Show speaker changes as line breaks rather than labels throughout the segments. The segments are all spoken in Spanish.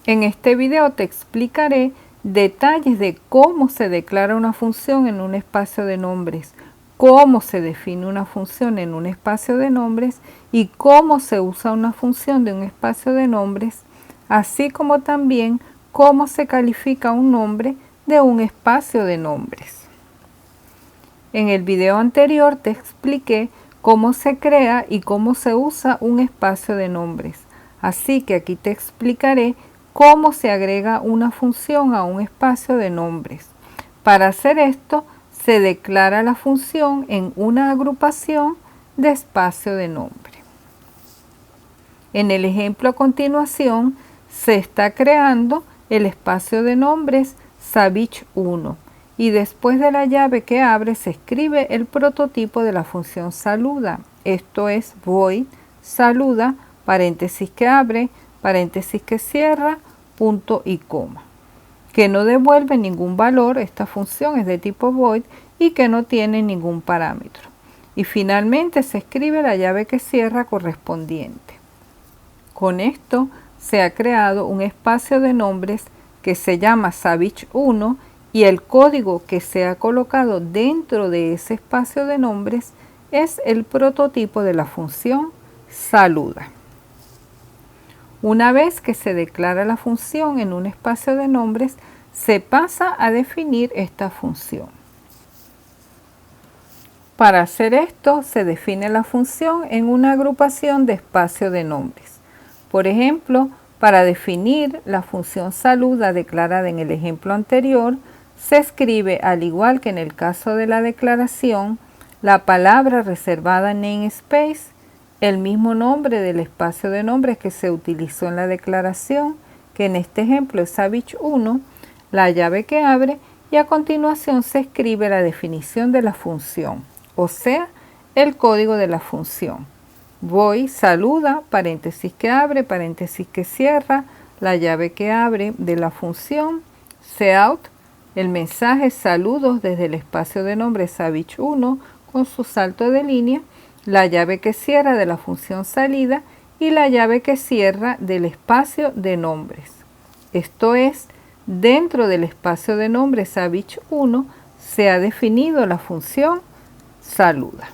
En este video te explicaré detalles de cómo se declara una función en un espacio de nombres, cómo se define una función en un espacio de nombres y cómo se usa una función de un espacio de nombres, así como también cómo se califica un nombre de un espacio de nombres. En el video anterior te expliqué cómo se crea y cómo se usa un espacio de nombres, así que aquí te explicaré cómo se agrega una función a un espacio de nombres. Para hacer esto, se declara la función en una agrupación de espacio de nombre. En el ejemplo a continuación, se está creando el espacio de nombres Savage1 y después de la llave que abre se escribe el prototipo de la función saluda. Esto es void saluda, paréntesis que abre, paréntesis que cierra, punto y coma, que no devuelve ningún valor. Esta función es de tipo void y que no tiene ningún parámetro. Y finalmente se escribe la llave que cierra correspondiente. Con esto se ha creado un espacio de nombres que se llama Savage1 y el código que se ha colocado dentro de ese espacio de nombres es el prototipo de la función saluda. Una vez que se declara la función en un espacio de nombres, se pasa a definir esta función. Para hacer esto, se define la función en una agrupación de espacios de nombres. Por ejemplo, para definir la función saluda declarada en el ejemplo anterior, se escribe, al igual que en el caso de la declaración, la palabra reservada namespace, el mismo nombre del espacio de nombres que se utilizó en la declaración, que en este ejemplo es Savage1, la llave que abre, y a continuación se escribe la definición de la función, o sea, el código de la función. Void saluda, paréntesis que abre, paréntesis que cierra, la llave que abre de la función, cout, el mensaje saludos desde el espacio de nombres Savage1 con su salto de línea, la llave que cierra de la función salida y la llave que cierra del espacio de nombres. Esto es, dentro del espacio de nombres Savage1 se ha definido la función saluda.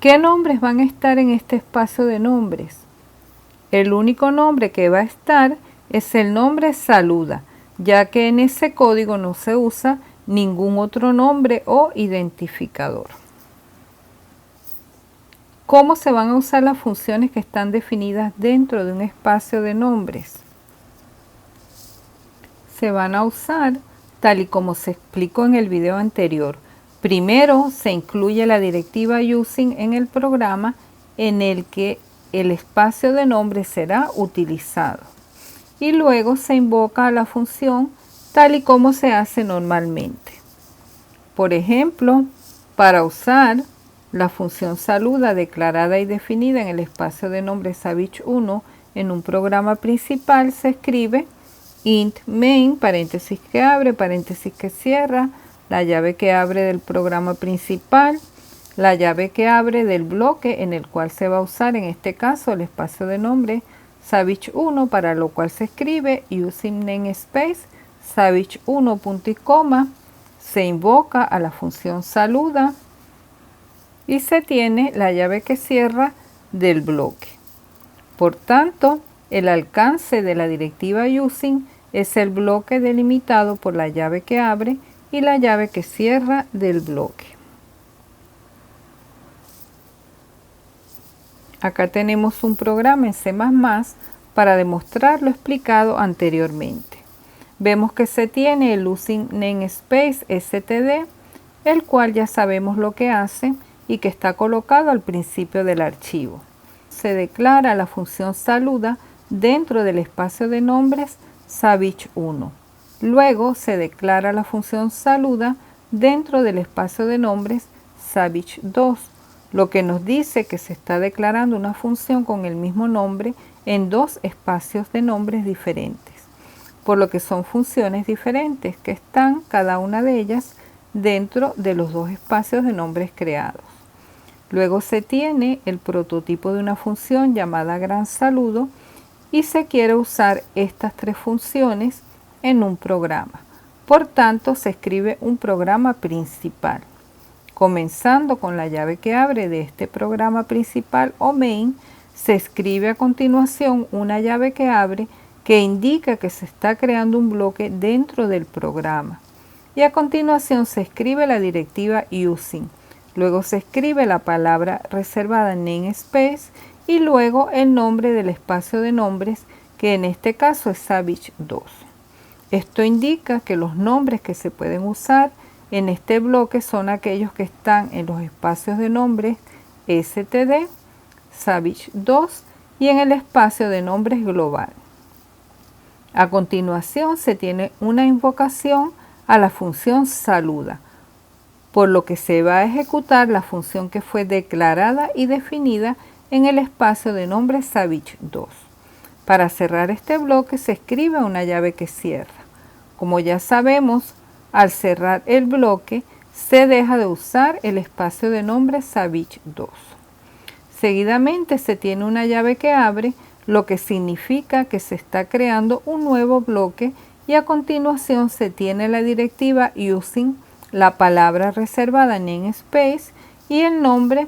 ¿Qué nombres van a estar en este espacio de nombres? El único nombre que va a estar es el nombre saluda, ya que en ese código no se usa ningún otro nombre o identificador. ¿Cómo se van a usar las funciones que están definidas dentro de un espacio de nombres? Se van a usar tal y como se explicó en el video anterior. Primero se incluye la directiva using en el programa en el que el espacio de nombres será utilizado. Y luego se invoca a la función tal y como se hace normalmente. Por ejemplo, para usar la función saluda declarada y definida en el espacio de nombres Savage1 en un programa principal se escribe int main, paréntesis que abre, paréntesis que cierra, la llave que abre del programa principal, la llave que abre del bloque en el cual se va a usar en este caso el espacio de nombre Savage1, para lo cual se escribe using namespace Savage1 punto y coma, se invoca a la función saluda y se tiene la llave que cierra del bloque. Por tanto, el alcance de la directiva using es el bloque delimitado por la llave que abre y la llave que cierra del bloque. Acá tenemos un programa en C++ para demostrar lo explicado anteriormente. Vemos que se tiene el using namespace std, el cual ya sabemos lo que hace y que está colocado al principio del archivo. Se declara la función saluda dentro del espacio de nombres Savage1. Luego se declara la función saluda dentro del espacio de nombres Savage2, lo que nos dice que se está declarando una función con el mismo nombre en dos espacios de nombres diferentes, por lo que son funciones diferentes que están cada una de ellas dentro de los dos espacios de nombres creados. Luego se tiene el prototipo de una función llamada gran saludo y se quiere usar estas tres funciones en un programa. Por tanto, se escribe un programa principal. Comenzando con la llave que abre de este programa principal o main, se escribe a continuación una llave que abre que indica que se está creando un bloque dentro del programa. Y a continuación se escribe la directiva using. Luego se escribe la palabra reservada namespace y luego el nombre del espacio de nombres, que en este caso es Savage 2. Esto indica que los nombres que se pueden usar en este bloque son aquellos que están en los espacios de nombres std, Savage 2 y en el espacio de nombres global. A continuación se tiene una invocación a la función saluda, por lo que se va a ejecutar la función que fue declarada y definida en el espacio de nombres Savage 2. Para cerrar este bloque se escribe una llave que cierra. Como ya sabemos, al cerrar el bloque se deja de usar el espacio de nombres Savage 2. Seguidamente se tiene una llave que abre, lo que significa que se está creando un nuevo bloque, y a continuación se tiene la directiva using, la palabra reservada namespace y el nombre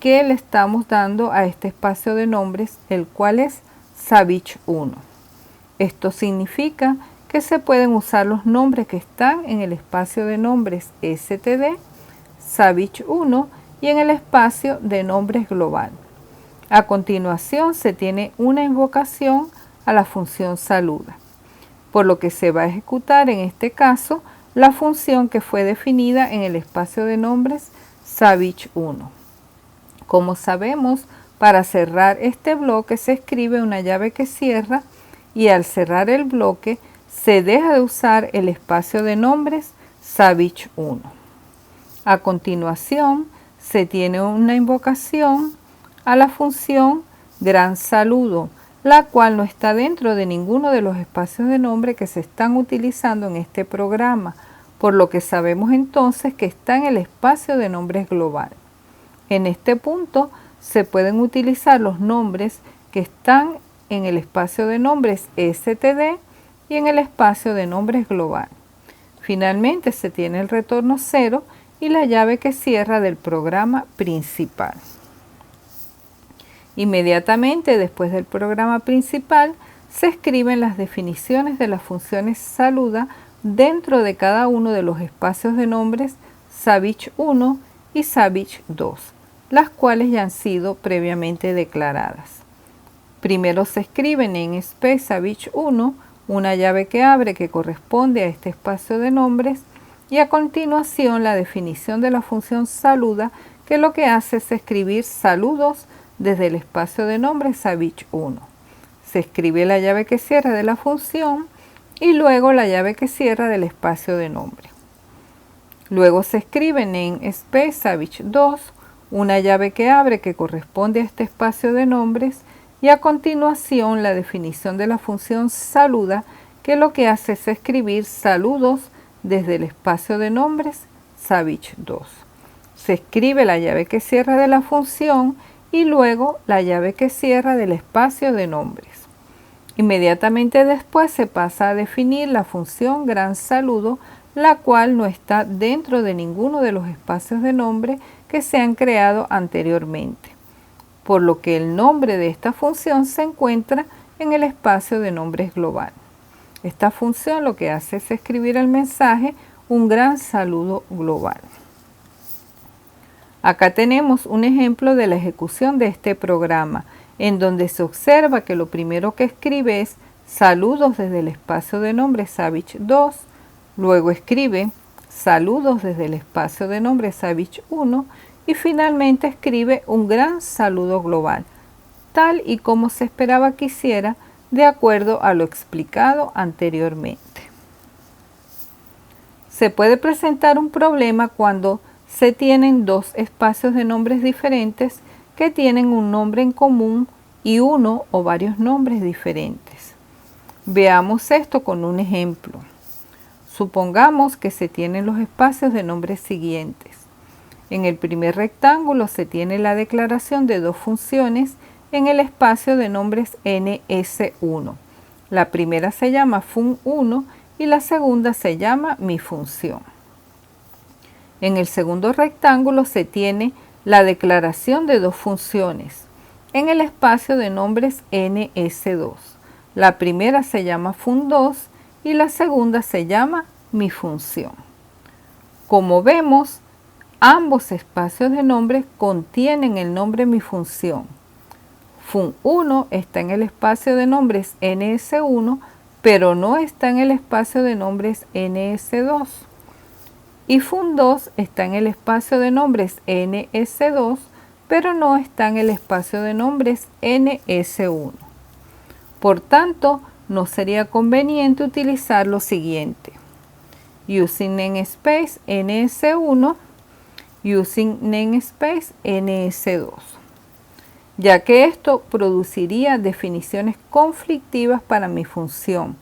que le estamos dando a este espacio de nombres, el cual es Savage 1. Esto significa que se pueden usar los nombres que están en el espacio de nombres std, Savage 1 y en el espacio de nombres global. A continuación se tiene una invocación a la función saluda, por lo que se va a ejecutar en este caso la función que fue definida en el espacio de nombres Savage 1. Como sabemos, para cerrar este bloque se escribe una llave que cierra, y al cerrar el bloque se deja de usar el espacio de nombres Savage 1. A continuación se tiene una invocación a la función gran saludo, la cual no está dentro de ninguno de los espacios de nombre que se están utilizando en este programa, por lo que sabemos entonces que está en el espacio de nombres global. En este punto se pueden utilizar los nombres que están en el espacio de nombres std y en el espacio de nombres global. Finalmente se tiene el retorno 0 y la llave que cierra del programa principal. Inmediatamente después del programa principal se escriben las definiciones de las funciones saluda dentro de cada uno de los espacios de nombres Savage 1 y Savage 2, las cuales ya han sido previamente declaradas. Primero se escribe namespace Savage 1, una llave que abre que corresponde a este espacio de nombres, y a continuación la definición de la función saluda, que lo que hace es escribir saludos desde el espacio de nombres Savage 1. Se escribe la llave que cierra de la función y luego la llave que cierra del espacio de nombre. Luego se escribe namespace Savage 2, una llave que abre que corresponde a este espacio de nombres, y a continuación la definición de la función saluda, que lo que hace es escribir saludos desde el espacio de nombres Savage 2. Se escribe la llave que cierra de la función y luego la llave que cierra del espacio de nombres. Inmediatamente después se pasa a definir la función gran saludo, la cual no está dentro de ninguno de los espacios de nombre que se han creado anteriormente, por lo que el nombre de esta función se encuentra en el espacio de nombres global. Esta función lo que hace es escribir el mensaje un gran saludo global. Acá tenemos un ejemplo de la ejecución de este programa, en donde se observa que lo primero que escribe es saludos desde el espacio de nombre Savage 2, luego escribe saludos desde el espacio de nombre Savage 1 y finalmente escribe un gran saludo global, tal y como se esperaba que hiciera de acuerdo a lo explicado anteriormente. Se puede presentar un problema cuando se tienen dos espacios de nombres diferentes que tienen un nombre en común y uno o varios nombres diferentes. Veamos esto con un ejemplo. Supongamos que se tienen los espacios de nombres siguientes. En el primer rectángulo se tiene la declaración de dos funciones en el espacio de nombres ns1. La primera se llama fun1 y la segunda se llama mi función. En el segundo rectángulo se tiene la declaración de dos funciones en el espacio de nombres ns2. La primera se llama fun2 y la segunda se llama mi función. Como vemos, ambos espacios de nombres contienen el nombre mi función. Fun1 está en el espacio de nombres ns1, pero no está en el espacio de nombres ns2. Y fun2 está en el espacio de nombres ns2, pero no está en el espacio de nombres ns1. Por tanto, no sería conveniente utilizar lo siguiente: using namespace ns1, using namespace ns2, ya que esto produciría definiciones conflictivas para mi función,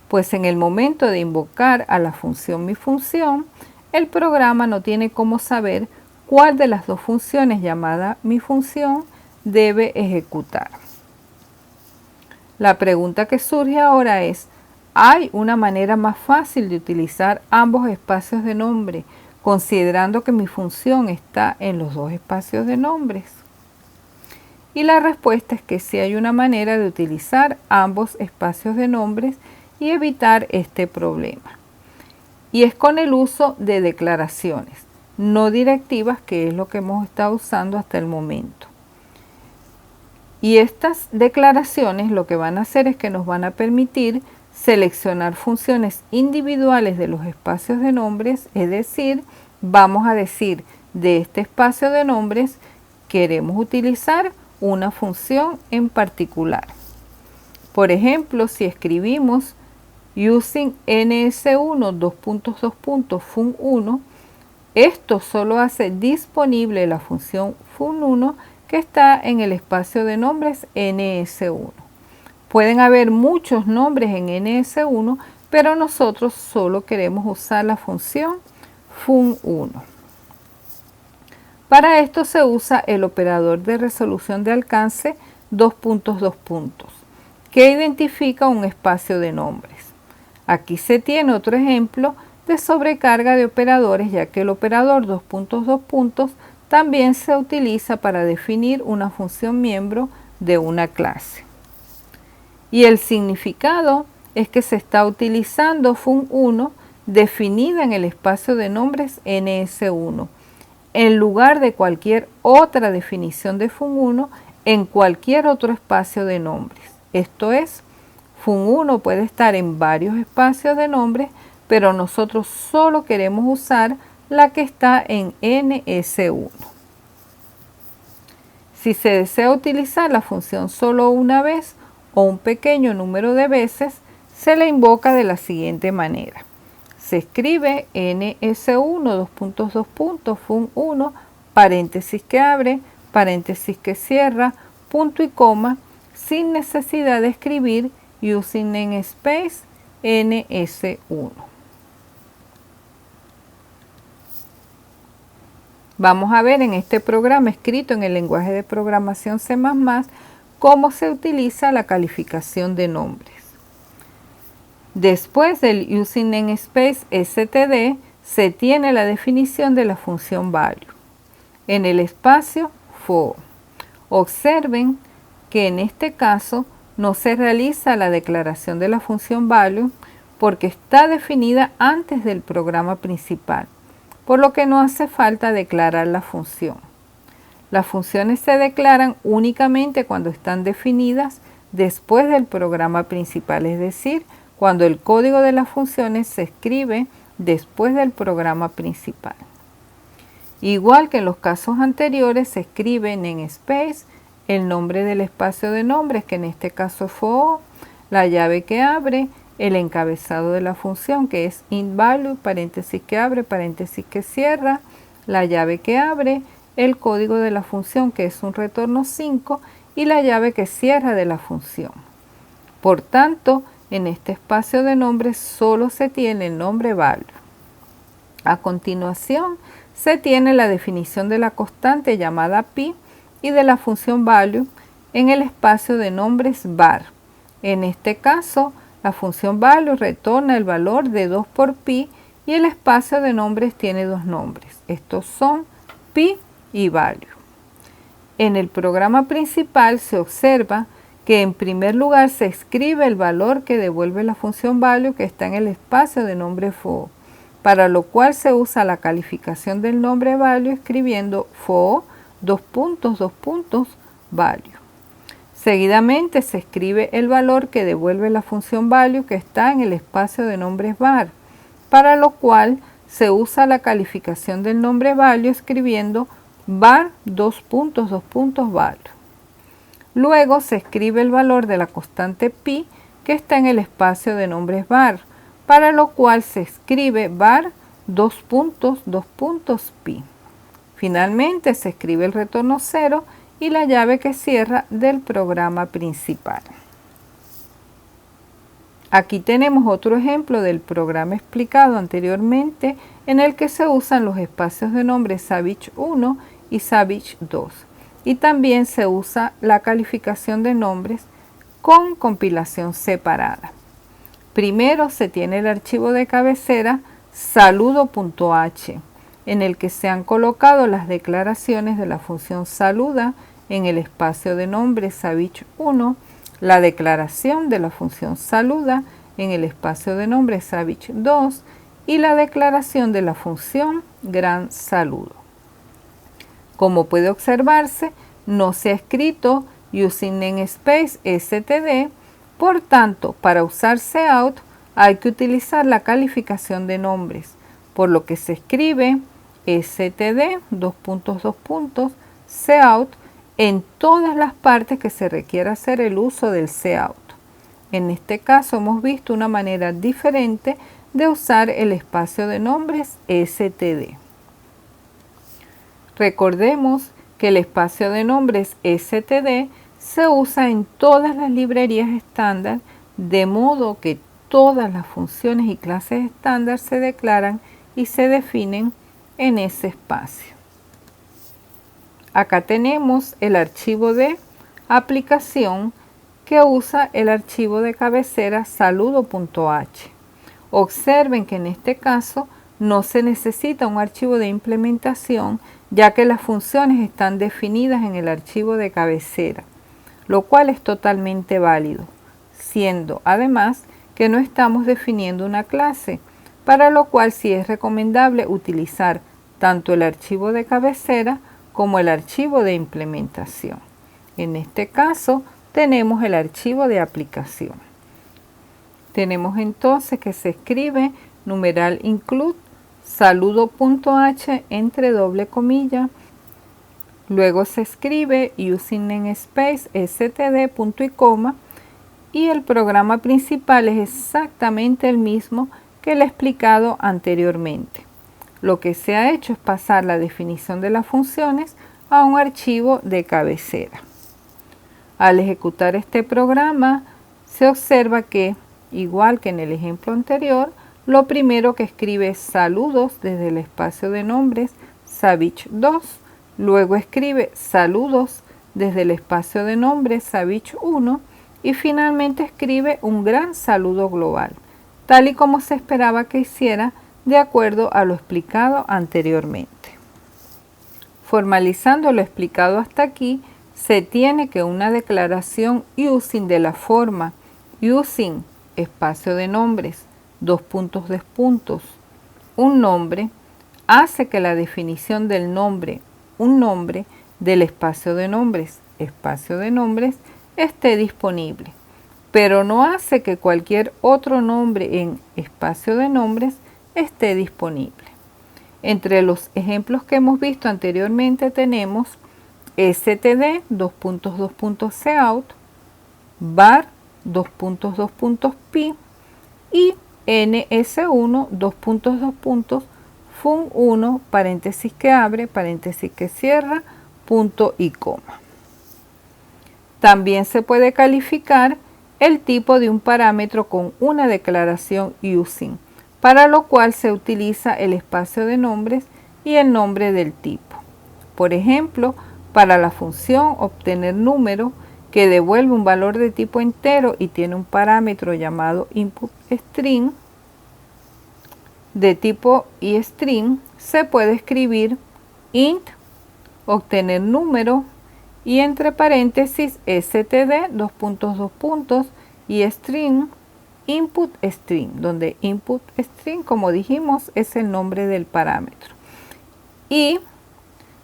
pues en el momento de invocar a la función mi función, el programa no tiene cómo saber cuál de las dos funciones llamada mi función debe ejecutar. La pregunta que surge ahora es: ¿hay una manera más fácil de utilizar ambos espacios de nombre, considerando que mi función está en los dos espacios de nombres? Y la respuesta es que sí hay una manera de utilizar ambos espacios de nombres y evitar este problema. Y es con el uso de declaraciones, no directivas, que es lo que hemos estado usando hasta el momento. Y estas declaraciones lo que van a hacer es que nos van a permitir seleccionar funciones individuales de los espacios de nombres, es decir, vamos a decir, de este espacio de nombres queremos utilizar una función en particular. Por ejemplo, si escribimos using ns1 fun1, esto solo hace disponible la función fun1 que está en el espacio de nombres ns1. Pueden haber muchos nombres en ns1, pero nosotros solo queremos usar la función fun1. Para esto se usa el operador de resolución de alcance ... que identifica un espacio de nombres. Aquí se tiene otro ejemplo de sobrecarga de operadores, ya que el operador ... también se utiliza para definir una función miembro de una clase. Y el significado es que se está utilizando fun1 definida en el espacio de nombres ns1, en lugar de cualquier otra definición de fun1 en cualquier otro espacio de nombres. Esto es, fun1 puede estar en varios espacios de nombres, pero nosotros solo queremos usar la que está en ns1. Si se desea utilizar la función solo una vez o un pequeño número de veces, se la invoca de la siguiente manera. Se escribe ns1 fun1, paréntesis que abre, paréntesis que cierra, punto y coma, sin necesidad de escribir using namespace ns1. Vamos a ver en este programa escrito en el lenguaje de programación C++ cómo se utiliza la calificación de nombres. Después del using namespace std se tiene la definición de la función value en el espacio for. Observen que en este caso no se realiza la declaración de la función value porque está definida antes del programa principal, por lo que no hace falta declarar la función. Las funciones se declaran únicamente cuando están definidas después del programa principal, es decir, cuando el código de las funciones se escribe después del programa principal. Igual que en los casos anteriores, se escribe en namespace el nombre del espacio de nombres, que en este caso fue la llave que abre, el encabezado de la función, que es intValue, paréntesis que abre, paréntesis que cierra, la llave que abre, el código de la función, que es un retorno 5, y la llave que cierra de la función. Por tanto, en este espacio de nombres solo se tiene el nombre value. A continuación, se tiene la definición de la constante llamada pi y de la función value, en el espacio de nombres var. En este caso, la función value retorna el valor de 2 por pi y el espacio de nombres tiene dos nombres. Estos son pi y value. En el programa principal se observa que en primer lugar se escribe el valor que devuelve la función value que está en el espacio de nombre foo, para lo cual se usa la calificación del nombre value escribiendo foo value. Seguidamente se escribe el valor que devuelve la función value que está en el espacio de nombres var, para lo cual se usa la calificación del nombre value escribiendo var value. Luego se escribe el valor de la constante pi que está en el espacio de nombres var, para lo cual se escribe var pi. Finalmente se escribe el retorno 0 y la llave que cierra del programa principal. Aquí tenemos otro ejemplo del programa explicado anteriormente en el que se usan los espacios de nombre Savage 1 y Savage 2 y también se usa la calificación de nombres con compilación separada. Primero se tiene el archivo de cabecera saludo.h en el que se han colocado las declaraciones de la función saluda en el espacio de nombre Savage 1, la declaración de la función saluda en el espacio de nombre Savage 2 y la declaración de la función gran saludo. Como puede observarse, no se ha escrito using namespace std, por tanto, para usar cout hay que utilizar la calificación de nombres, por lo que se escribe std cout en todas las partes que se requiera hacer el uso del cout. En este caso hemos visto una manera diferente de usar el espacio de nombres std. Recordemos que el espacio de nombres std se usa en todas las librerías estándar, de modo que todas las funciones y clases estándar se declaran y se definen en ese espacio. Acá tenemos el archivo de aplicación que usa el archivo de cabecera saludo.h. Observen que en este caso no se necesita un archivo de implementación, ya que las funciones están definidas en el archivo de cabecera, lo cual es totalmente válido, siendo además que no estamos definiendo una clase, para lo cual sí es recomendable utilizar tanto el archivo de cabecera como el archivo de implementación. En este caso tenemos el archivo de aplicación. Tenemos entonces que se escribe numeral include saludo.h entre doble comilla, luego se escribe using namespace std punto y coma y el programa principal es exactamente el mismo que el explicado anteriormente. Lo que se ha hecho es pasar la definición de las funciones a un archivo de cabecera. Al ejecutar este programa se observa que, igual que en el ejemplo anterior, lo primero que escribe es saludos desde el espacio de nombres Savage 2, luego escribe saludos desde el espacio de nombres Savage 1 y finalmente escribe un gran saludo global, tal y como se esperaba que hiciera de acuerdo a lo explicado anteriormente. Formalizando lo explicado hasta aquí, se tiene que una declaración using de la forma using espacio de nombres un nombre hace que la definición del nombre un nombre del espacio de nombres esté disponible, pero no hace que cualquier otro nombre en espacio de nombres esté disponible. Entre los ejemplos que hemos visto anteriormente tenemos std cout, var pi y ns1 fun1 paréntesis que abre paréntesis que cierra punto y coma. También se puede calificar el tipo de un parámetro con una declaración using, para lo cual se utiliza el espacio de nombres y el nombre del tipo. Por ejemplo, para la función obtener número, que devuelve un valor de tipo entero y tiene un parámetro llamado input string de tipo iString, se puede escribir int, obtener número, y entre paréntesis std, y string, input string, donde input string, como dijimos, es el nombre del parámetro, y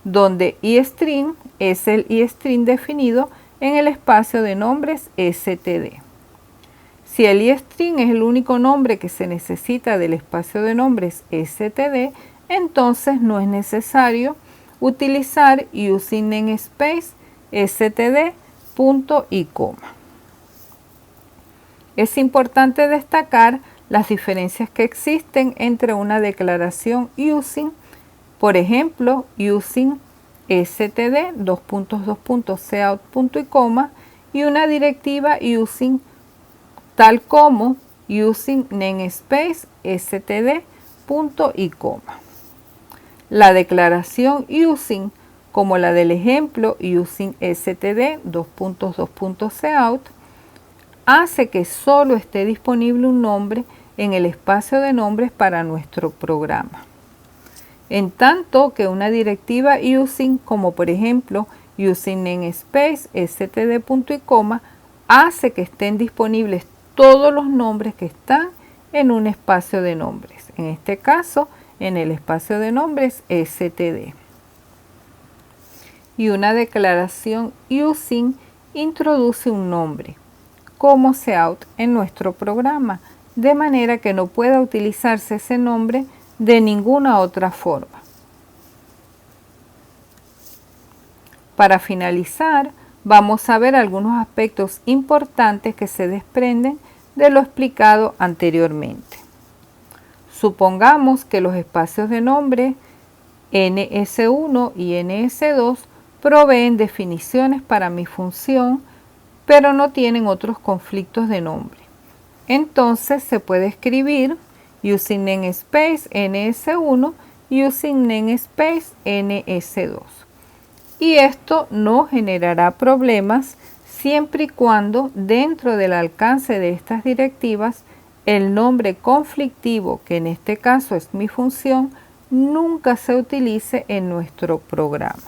donde iString es el iString definido en el espacio de nombres std. Si el iString es el único nombre que se necesita del espacio de nombres std, entonces no es necesario utilizar using namespace std, punto y coma. Es importante destacar las diferencias que existen entre una declaración using, por ejemplo, using std, cout, punto y coma, y una directiva using, tal como using namespace std, punto y coma. La declaración using, como la del ejemplo using std, cout, hace que solo esté disponible un nombre en el espacio de nombres para nuestro programa. En tanto que una directiva using, como por ejemplo using namespace std, punto y coma, hace que estén disponibles todos los nombres que están en un espacio de nombres, en este caso en el espacio de nombres std. Y una declaración using introduce un nombre como cout en nuestro programa, de manera que no pueda utilizarse ese nombre de ninguna otra forma. Para finalizar, vamos a ver algunos aspectos importantes que se desprenden de lo explicado anteriormente. Supongamos que los espacios de nombre ns1 y ns2 proveen definiciones para mi función, pero no tienen otros conflictos de nombre. Entonces se puede escribir using namespace ns1 y using namespace ns2. Y esto no generará problemas siempre y cuando dentro del alcance de estas directivas el nombre conflictivo, que en este caso es mi función, nunca se utilice en nuestro programa.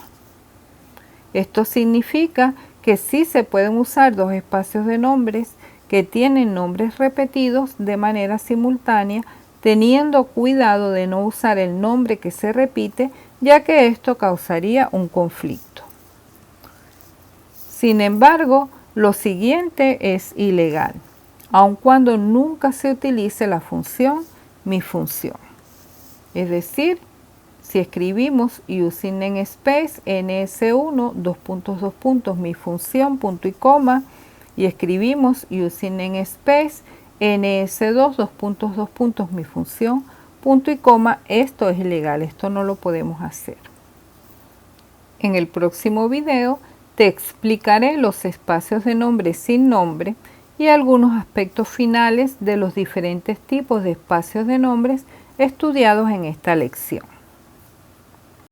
Esto significa que sí se pueden usar dos espacios de nombres que tienen nombres repetidos de manera simultánea, teniendo cuidado de no usar el nombre que se repite, ya que esto causaría un conflicto. Sin embargo, lo siguiente es ilegal, aun cuando nunca se utilice la función mi función. Es decir, si escribimos using namespace ns1 mi función, punto y coma, y escribimos using namespace ns2 mi función, punto y coma, esto es ilegal, esto no lo podemos hacer. En el próximo video te explicaré los espacios de nombre sin nombre y algunos aspectos finales de los diferentes tipos de espacios de nombres estudiados en esta lección.